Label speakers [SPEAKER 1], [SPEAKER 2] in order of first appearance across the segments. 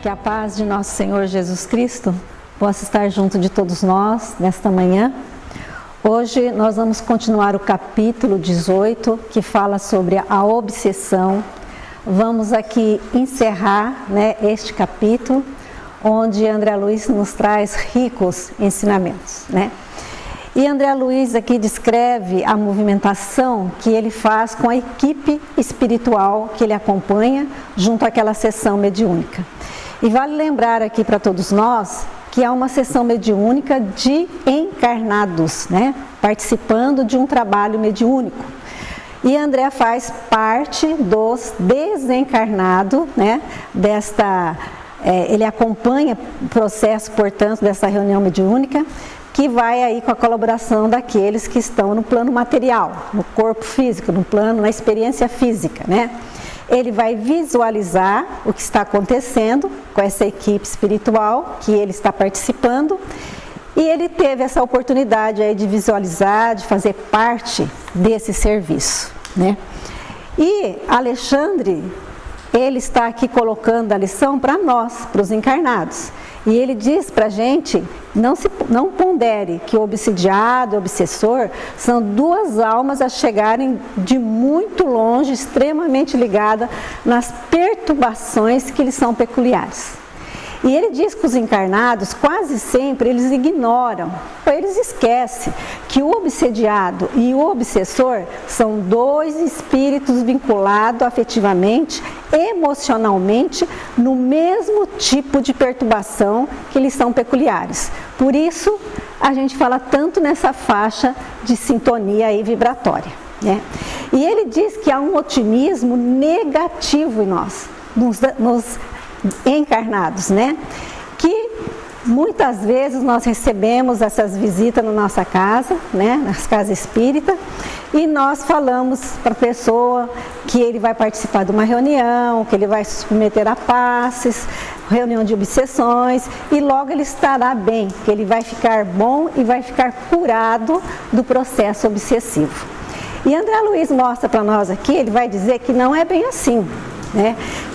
[SPEAKER 1] Que a paz de nosso Senhor Jesus Cristo possa estar junto de todos nós nesta manhã. Hoje nós vamos continuar o capítulo 18, que fala sobre a obsessão. Vamos aqui encerrar, este capítulo, onde André Luiz nos traz ricos ensinamentos, E André Luiz aqui descreve a movimentação que ele faz com a equipe espiritual que ele acompanha junto àquela sessão mediúnica. E vale lembrar aqui para todos nós que há uma sessão mediúnica de encarnados, participando de um trabalho mediúnico. E André faz parte dos desencarnados, ele acompanha o processo, portanto, dessa reunião mediúnica, que vai aí com a colaboração daqueles que estão no plano material, no corpo físico, na experiência física, Ele vai visualizar o que está acontecendo com essa equipe espiritual que ele está participando, e ele teve essa oportunidade aí de visualizar, de fazer parte desse serviço, E Alexandre, ele está aqui colocando a lição para nós, para os encarnados. E ele diz para a gente, não pondere que o obsidiado e o obsessor são duas almas a chegarem de muito longe, extremamente ligadas nas perturbações que lhes são peculiares. E ele diz que os encarnados, quase sempre, eles ignoram, ou eles esquecem que o obsediado e o obsessor são dois espíritos vinculados afetivamente, emocionalmente, no mesmo tipo de perturbação que lhes são peculiares. Por isso, a gente fala tanto nessa faixa de sintonia aí vibratória, E ele diz que há um otimismo negativo em nós, nos encarnados, que muitas vezes nós recebemos essas visitas na nossa casa, nas casas espíritas, e nós falamos para a pessoa que ele vai participar de uma reunião, que ele vai se submeter a passes, reunião de obsessões, e logo ele estará bem, que ele vai ficar bom e vai ficar curado do processo obsessivo. E André Luiz mostra para nós aqui, ele vai dizer que não é bem assim,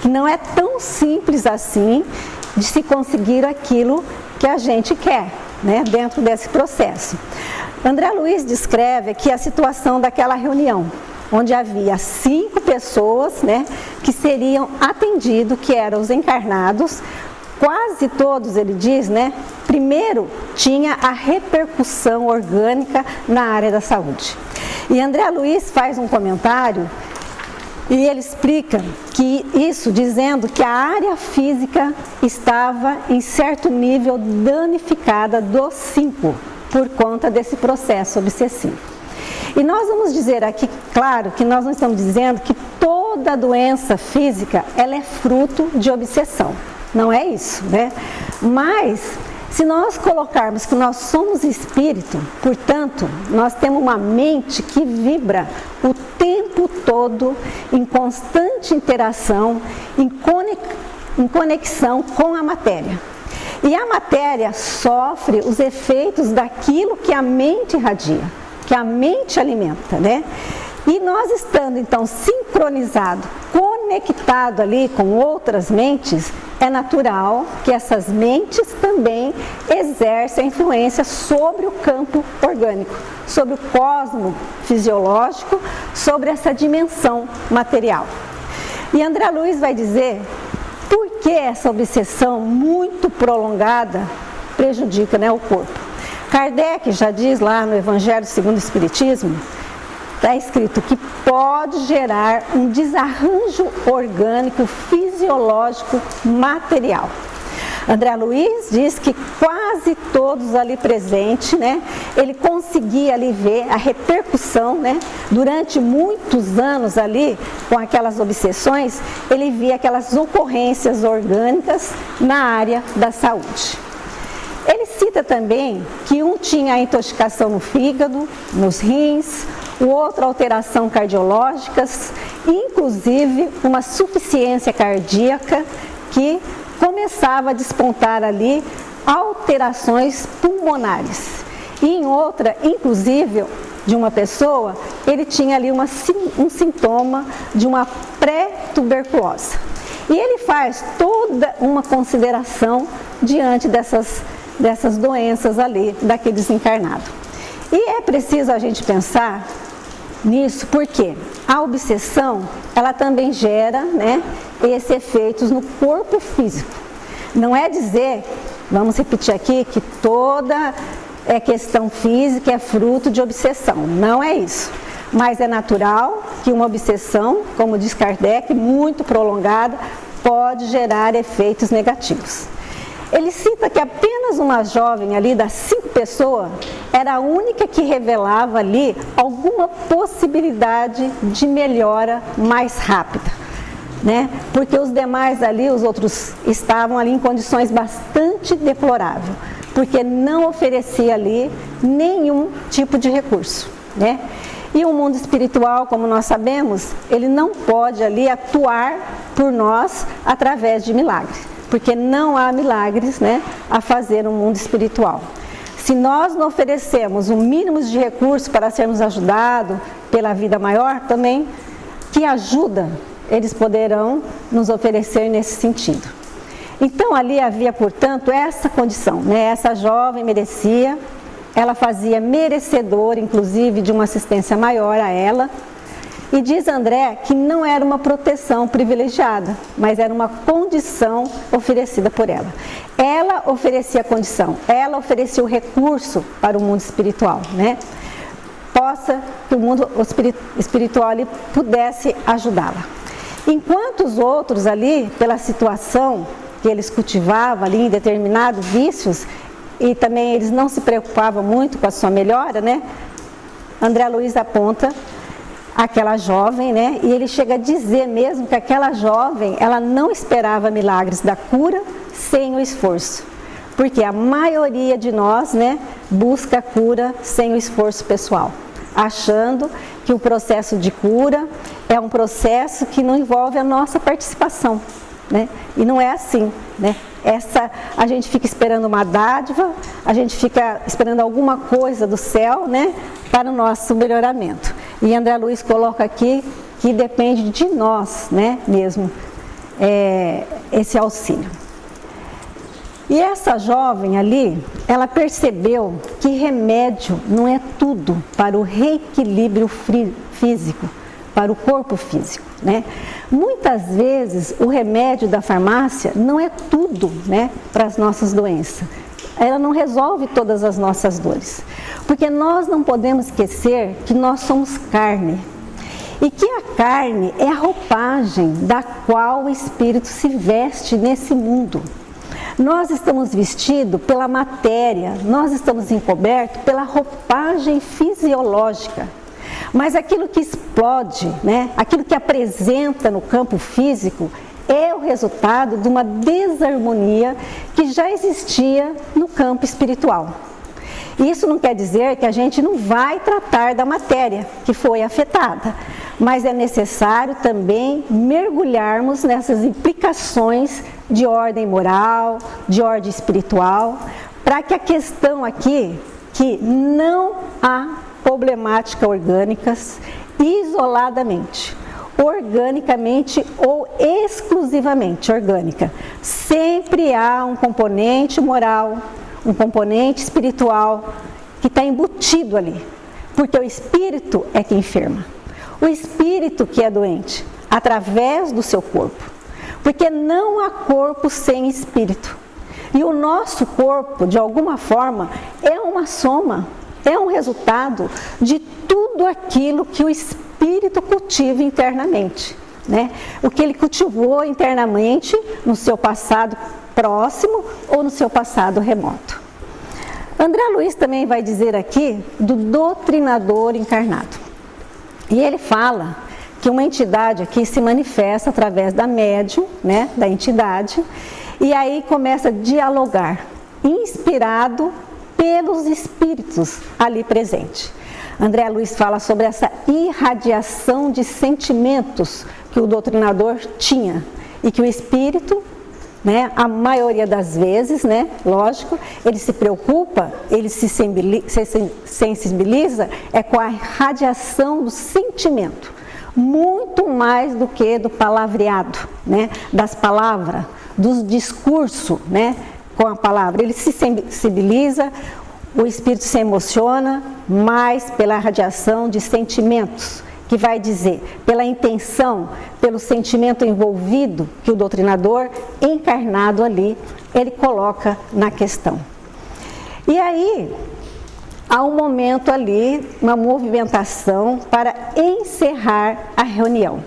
[SPEAKER 1] que não é tão simples assim de se conseguir aquilo que a gente quer, dentro desse processo. André Luiz descreve aqui a situação daquela reunião, onde havia 5 pessoas, que seriam atendidos, que eram os encarnados. Quase todos, ele diz, primeiro tinha a repercussão orgânica na área da saúde. E André Luiz faz um comentário e ele explica que isso dizendo que a área física estava em certo nível danificada dos 5 por conta desse processo obsessivo. E nós vamos dizer aqui, claro, que nós não estamos dizendo que toda doença física ela é fruto de obsessão. Não é isso, Mas se nós colocarmos que nós somos espírito, portanto, nós temos uma mente que vibra o tempo todo em constante interação, em conexão com a matéria. E a matéria sofre os efeitos daquilo que a mente irradia, que a mente alimenta, E nós estando então sincronizado, conectado ali com outras mentes, é natural que essas mentes também exerçam influência sobre o campo orgânico, sobre o cosmo fisiológico, sobre essa dimensão material. E André Luiz vai dizer por que essa obsessão muito prolongada prejudica o corpo. Kardec já diz lá no Evangelho segundo o Espiritismo, está escrito que pode gerar um desarranjo orgânico, fisiológico, material. André Luiz diz que quase todos ali presentes, ele conseguia ali ver a repercussão, durante muitos anos ali, com aquelas obsessões, ele via aquelas ocorrências orgânicas na área da saúde. Ele cita também que um tinha a intoxicação no fígado, nos rins, o outro alteração cardiológicas, inclusive uma suficiência cardíaca que começava a despontar ali alterações pulmonares. E em outra, inclusive, de uma pessoa, ele tinha ali um sintoma de uma pré-tuberculose. E ele faz toda uma consideração diante dessas doenças ali, daquele desencarnado. E é preciso a gente pensar nisso, porque a obsessão, ela também gera, né, esses efeitos no corpo físico. Não é dizer, vamos repetir aqui, que toda questão física é fruto de obsessão. Não é isso. Mas é natural que uma obsessão, como diz Kardec, muito prolongada, pode gerar efeitos negativos. Ele cita que apenas uma jovem ali, das 5 pessoas, era a única que revelava ali alguma possibilidade de melhora mais rápida, né? Porque os demais ali, os outros, estavam ali em condições bastante deploráveis, porque não oferecia ali nenhum tipo de recurso, né? E o mundo espiritual, como nós sabemos, ele não pode ali atuar por nós através de milagres, porque não há milagres, né, a fazer no mundo espiritual. Se nós não oferecemos um mínimo de recursos para sermos ajudados pela vida maior, também que ajuda eles poderão nos oferecer nesse sentido. Então ali havia, portanto, essa condição, né? Essa jovem merecia, ela fazia merecedor, inclusive, de uma assistência maior a ela. E diz André que não era uma proteção privilegiada, mas era uma condição oferecida por ela. Ela oferecia a condição, ela oferecia o recurso para o mundo espiritual, né? Que o mundo espiritual ali pudesse ajudá-la. Enquanto os outros ali, pela situação que eles cultivavam ali em determinados vícios, e também eles não se preocupavam muito com a sua melhora, né? André Luiz aponta aquela jovem, né? E ele chega a dizer mesmo que aquela jovem, ela não esperava milagres da cura sem o esforço. Porque a maioria de nós, né, busca a cura sem o esforço pessoal, achando que o processo de cura é um processo que não envolve a nossa participação, né? E não é assim, né? A gente fica esperando uma dádiva, a gente fica esperando alguma coisa do céu, né, para o nosso melhoramento. E André Luiz coloca aqui que depende de nós, né, mesmo, esse auxílio. E essa jovem ali, ela percebeu que remédio não é tudo para o reequilíbrio físico, para o corpo físico, né? Muitas vezes o remédio da farmácia não é tudo, né, para as nossas doenças. Ela não resolve todas as nossas dores, porque nós não podemos esquecer que nós somos carne e que a carne é a roupagem da qual o espírito se veste nesse mundo. Nós estamos vestidos pela matéria, nós estamos encobertos pela roupagem fisiológica. Mas aquilo que explode, né, aquilo que apresenta no campo físico, é o resultado de uma desarmonia que já existia no campo espiritual. Isso não quer dizer que a gente não vai tratar da matéria que foi afetada, mas é necessário também mergulharmos nessas implicações de ordem moral, de ordem espiritual, para que a questão aqui, que não há problemática orgânicas isoladamente, organicamente ou exclusivamente orgânica. Sempre há um componente moral, um componente espiritual que está embutido ali, porque o espírito é que enferma, o espírito que é doente, através do seu corpo, porque não há corpo sem espírito. E o nosso corpo, de alguma forma, é uma soma, é um resultado de tudo aquilo que o espírito cultiva internamente, né? O que ele cultivou internamente no seu passado próximo ou no seu passado remoto. André Luiz também vai dizer aqui do doutrinador encarnado. E ele fala que uma entidade aqui se manifesta através da médium, né, da entidade, e aí começa a dialogar, inspirado pelos espíritos ali presentes. André Luiz fala sobre essa irradiação de sentimentos que o doutrinador tinha e que o espírito, né, a maioria das vezes, né, lógico, ele se preocupa, ele se sensibiliza com a radiação do sentimento. muito mais do que do palavreado, né? Das palavras, do discurso, né? Com a palavra. Ele se sensibiliza, o espírito se emociona mais pela radiação de sentimentos, que vai dizer, pela intenção, pelo sentimento envolvido que o doutrinador encarnado ali, ele coloca na questão. E aí, há um momento ali, uma movimentação para encerrar a reunião.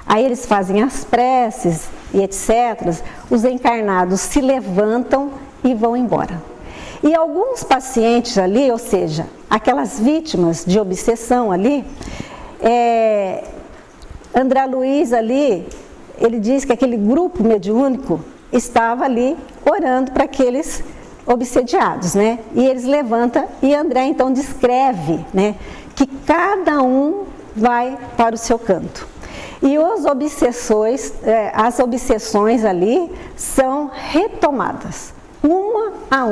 [SPEAKER 1] Aí eles fazem as preces e etc. Os encarnados se levantam e vão embora. E alguns pacientes ali, ou seja, aquelas vítimas de obsessão ali, André Luiz ali, ele diz que aquele grupo mediúnico estava ali orando para aqueles obsediados, né? E eles levantam e André então descreve, né, que cada um vai para o seu canto. E as obsessões ali são retomadas, uma a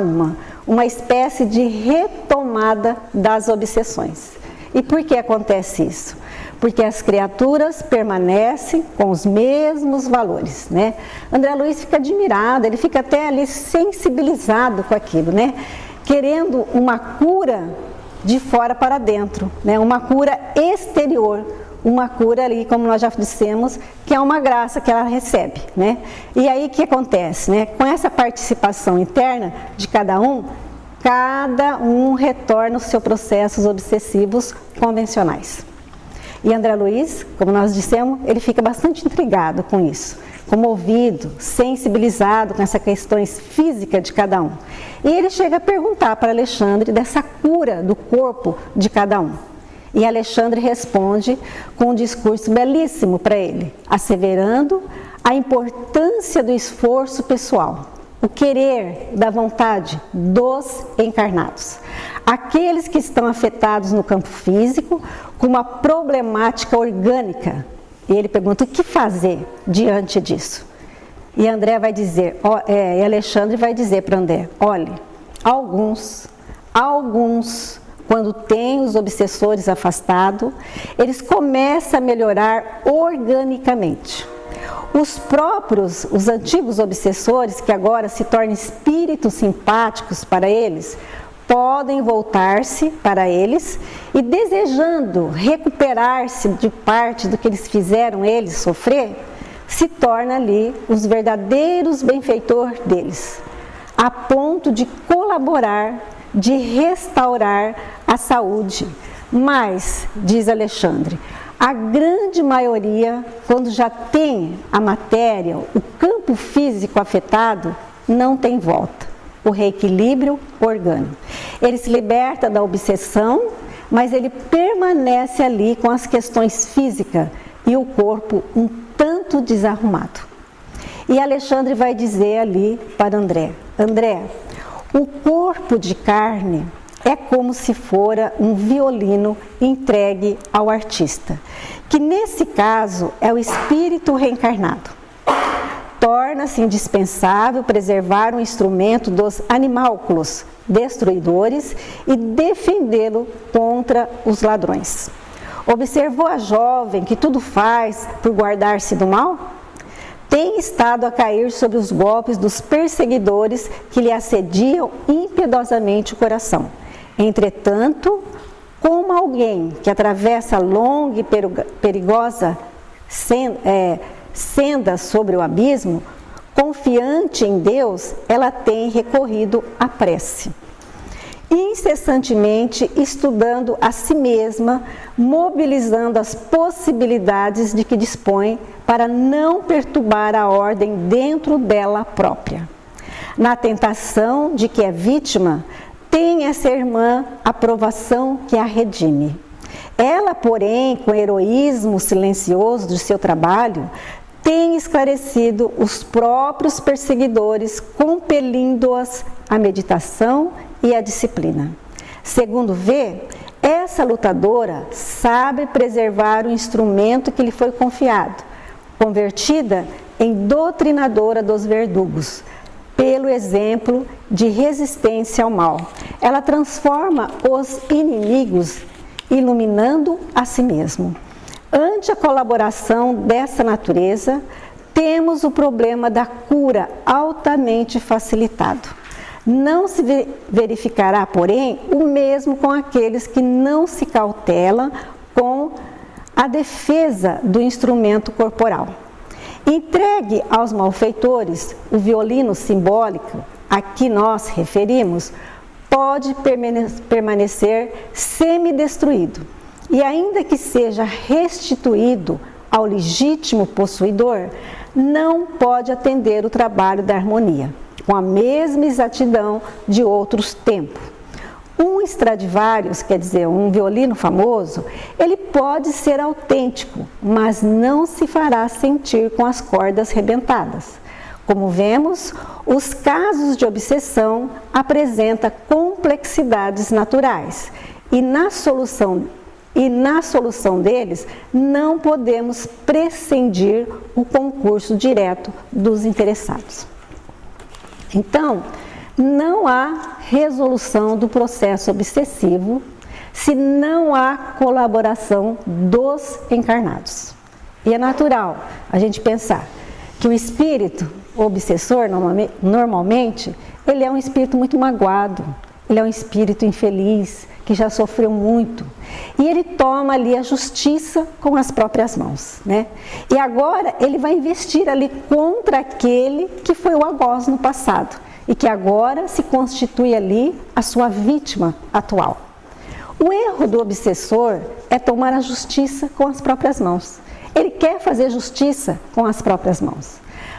[SPEAKER 1] uma espécie de retomada das obsessões. E por que acontece isso? Porque as criaturas permanecem com os mesmos valores, né? André Luiz fica admirado, ele fica até ali sensibilizado com aquilo, né? Querendo uma cura de fora para dentro, né? Uma cura exterior, uma cura ali, como nós já dissemos, que é uma graça que ela recebe, né? E aí o que acontece, né? Com essa participação interna de cada um retorna os seus processos obsessivos convencionais. E André Luiz, como nós dissemos, ele fica bastante intrigado com isso, comovido, sensibilizado com essas questões físicas de cada um. E ele chega a perguntar para Alexandre dessa cura do corpo de cada um. E Alexandre responde com um discurso belíssimo para ele, asseverando a importância do esforço pessoal, o querer da vontade dos encarnados. Aqueles que estão afetados no campo físico com uma problemática orgânica. E ele pergunta o que fazer diante disso. E André vai dizer, e Alexandre vai dizer para André, olhe, alguns, quando tem os obsessores afastados, eles começam a melhorar organicamente. Os antigos obsessores, que agora se tornam espíritos simpáticos para eles, podem voltar-se para eles e, desejando recuperar-se de parte do que eles fizeram eles sofrer, se torna ali os verdadeiros benfeitores deles, a ponto de colaborar, de restaurar a saúde. Mas, diz Alexandre, a grande maioria, quando já tem a matéria, o campo físico afetado, não tem volta. O reequilíbrio orgânico. Ele se liberta da obsessão, mas ele permanece ali com as questões físicas e o corpo um tanto desarrumado. E Alexandre vai dizer ali para André, André, o corpo de carne é como se fora um violino entregue ao artista, que nesse caso é o espírito reencarnado. Torna-se indispensável preservar o instrumento dos animálculos destruidores e defendê-lo contra os ladrões. Observou a jovem que tudo faz por guardar-se do mal? Tem estado a cair sob os golpes dos perseguidores que lhe assediam impiedosamente o coração. Entretanto, como alguém que atravessa longa e perigosa senda sobre o abismo, confiante em Deus, ela tem recorrido à prece. Incessantemente estudando a si mesma, mobilizando as possibilidades de que dispõe para não perturbar a ordem dentro dela própria. Na tentação de que é vítima, tem essa irmã a provação que a redime. Ela, porém, com o heroísmo silencioso de seu trabalho, tem esclarecido os próprios perseguidores, compelindo-as à meditação e à disciplina. Segundo vê, essa lutadora sabe preservar o instrumento que lhe foi confiado, convertida em doutrinadora dos verdugos, pelo exemplo de resistência ao mal. Ela transforma os inimigos, iluminando a si mesmo. Ante a colaboração dessa natureza, temos o problema da cura altamente facilitado. Não se verificará, porém, o mesmo com aqueles que não se cautelam com a defesa do instrumento corporal. Entregue aos malfeitores, o violino simbólico a que nós referimos pode permanecer semidestruído e, ainda que seja restituído ao legítimo possuidor, não pode atender o trabalho da harmonia com a mesma exatidão de outros tempos. Um Stradivarius, quer dizer, um violino famoso, ele pode ser autêntico, mas não se fará sentir com as cordas rebentadas. Como vemos, os casos de obsessão apresentam complexidades naturais e na solução deles não podemos prescindir o concurso direto dos interessados. Então, não há resolução do processo obsessivo se não há colaboração dos encarnados. E é natural a gente pensar que o espírito obsessor, normalmente, ele é um espírito muito magoado, ele é um espírito infeliz, que já sofreu muito. E ele toma ali a justiça com as próprias mãos, né? E agora ele vai investir ali contra aquele que foi o algoz no passado e que agora se constitui ali a sua vítima atual. O erro do obsessor é tomar a justiça com as próprias mãos. Ele quer fazer justiça com as próprias mãos.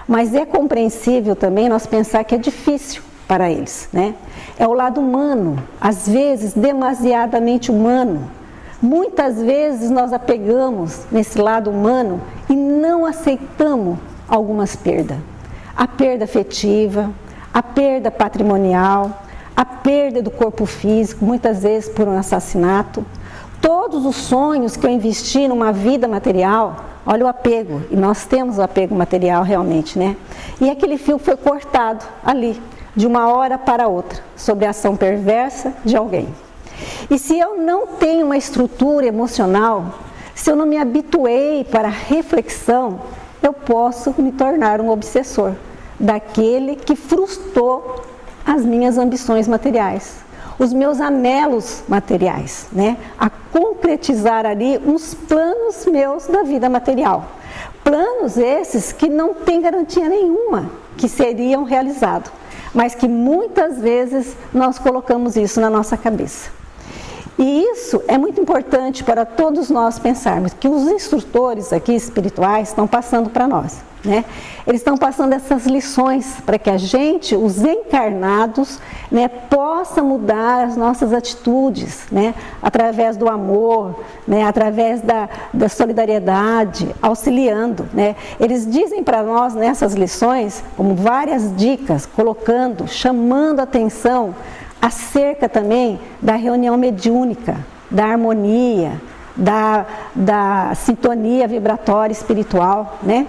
[SPEAKER 1] Mas é compreensível também nós pensar que é difícil para eles, né? É o lado humano, às vezes demasiadamente humano. Muitas vezes nós apegamos nesse lado humano e não aceitamos algumas perdas. A perda afetiva, a perda patrimonial, a perda do corpo físico, muitas vezes por um assassinato. Todos os sonhos que eu investi numa vida material, olha o apego, e nós temos o apego material realmente, né? E aquele fio foi cortado ali, de uma hora para outra, sob a ação perversa de alguém. E se eu não tenho uma estrutura emocional, se eu não me habituei para a reflexão, eu posso me tornar um obsessor, daquele que frustrou as minhas ambições materiais, os meus anelos materiais, né? A concretizar ali uns planos meus da vida material. Planos esses que não têm garantia nenhuma que seriam realizados, mas que muitas vezes nós colocamos isso na nossa cabeça. E isso é muito importante para todos nós pensarmos, que os instrutores aqui espirituais estão passando para nós, né? Eles estão passando essas lições para que a gente, os encarnados, né, possa mudar as nossas atitudes, né, através do amor, né, através da solidariedade, auxiliando, né? Eles dizem para nós nessas lições, como várias dicas, colocando, chamando a atenção acerca também da reunião mediúnica, da harmonia, da sintonia vibratória espiritual, né?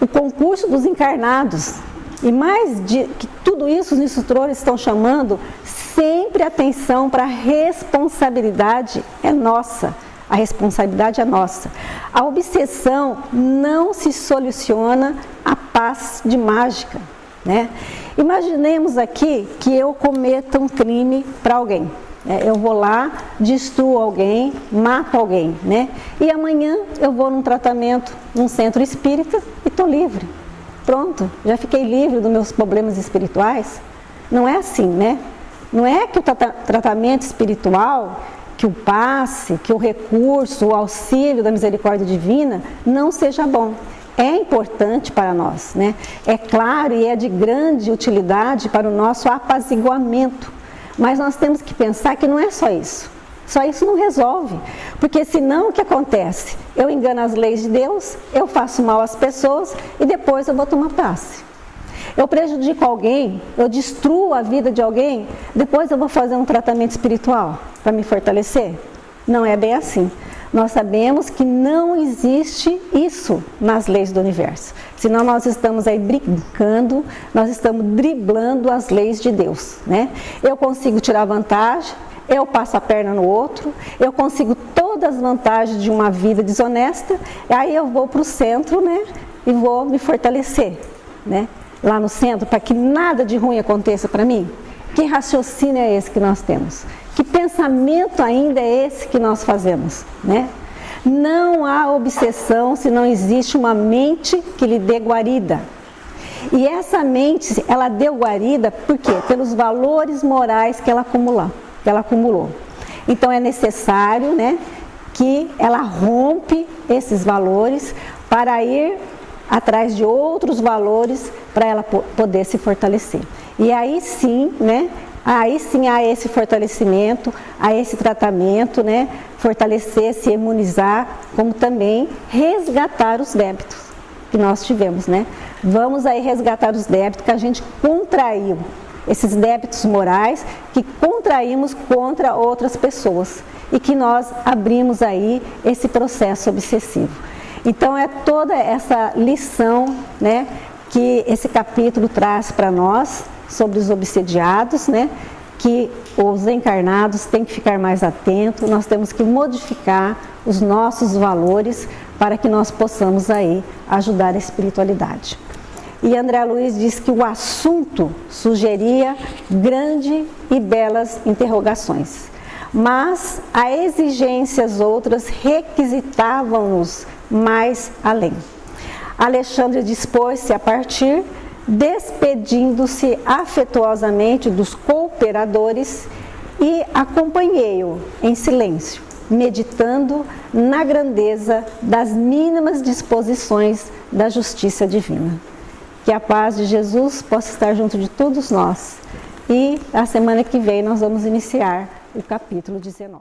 [SPEAKER 1] O concurso dos encarnados, e mais que tudo isso os instrutores estão chamando sempre atenção para a responsabilidade é nossa, a responsabilidade é nossa. A obsessão não se soluciona a passe de mágica, né? Imaginemos aqui que eu cometa um crime para alguém. Eu vou lá, destruo alguém, mato alguém, né? E amanhã eu vou num tratamento, num centro espírita e estou livre. Pronto, já fiquei livre dos meus problemas espirituais. Não é assim, né? Não é que o tratamento espiritual, que o passe, que o recurso, o auxílio da misericórdia divina não seja bom. É importante para nós, né? É claro e é de grande utilidade para o nosso apaziguamento. Mas nós temos que pensar que não é só isso. Só isso não resolve. Porque senão o que acontece? Eu engano as leis de Deus, eu faço mal às pessoas e depois eu vou tomar passe. Eu prejudico alguém, eu destruo a vida de alguém, depois eu vou fazer um tratamento espiritual para me fortalecer? Não é bem assim. Nós sabemos que não existe isso nas leis do universo. Senão nós estamos aí brincando, nós estamos driblando as leis de Deus, né? Eu consigo tirar vantagem, eu passo a perna no outro, eu consigo todas as vantagens de uma vida desonesta, aí eu vou para o centro, né, e vou me fortalecer, né, lá no centro, para que nada de ruim aconteça para mim. Que raciocínio é esse que nós temos? Que pensamento ainda é esse que nós fazemos, né? Não há obsessão se não existe uma mente que lhe dê guarida. E essa mente, ela deu guarida, por quê? Pelos valores morais que ela acumulou. Então é necessário, né, que ela rompe esses valores para ir atrás de outros valores para ela poder se fortalecer. E aí sim, né, aí sim há esse fortalecimento, há esse tratamento, né, fortalecer, se imunizar, como também resgatar os débitos que nós tivemos, né? Vamos aí resgatar os débitos que a gente contraiu, esses débitos morais que contraímos contra outras pessoas e que nós abrimos aí esse processo obsessivo. Então é toda essa lição, né, que esse capítulo traz para nós sobre os obsediados, né, que os encarnados têm que ficar mais atentos, nós temos que modificar os nossos valores para que nós possamos aí ajudar a espiritualidade. E André Luiz diz que o assunto sugeria grandes e belas interrogações, mas as exigências outras requisitavam-nos mais além. Alexandre dispôs-se a partir, despedindo-se afetuosamente dos cooperadores, e acompanhei-o em silêncio, meditando na grandeza das mínimas disposições da justiça divina. Que a paz de Jesus possa estar junto de todos nós. E a semana que vem nós vamos iniciar o capítulo 19.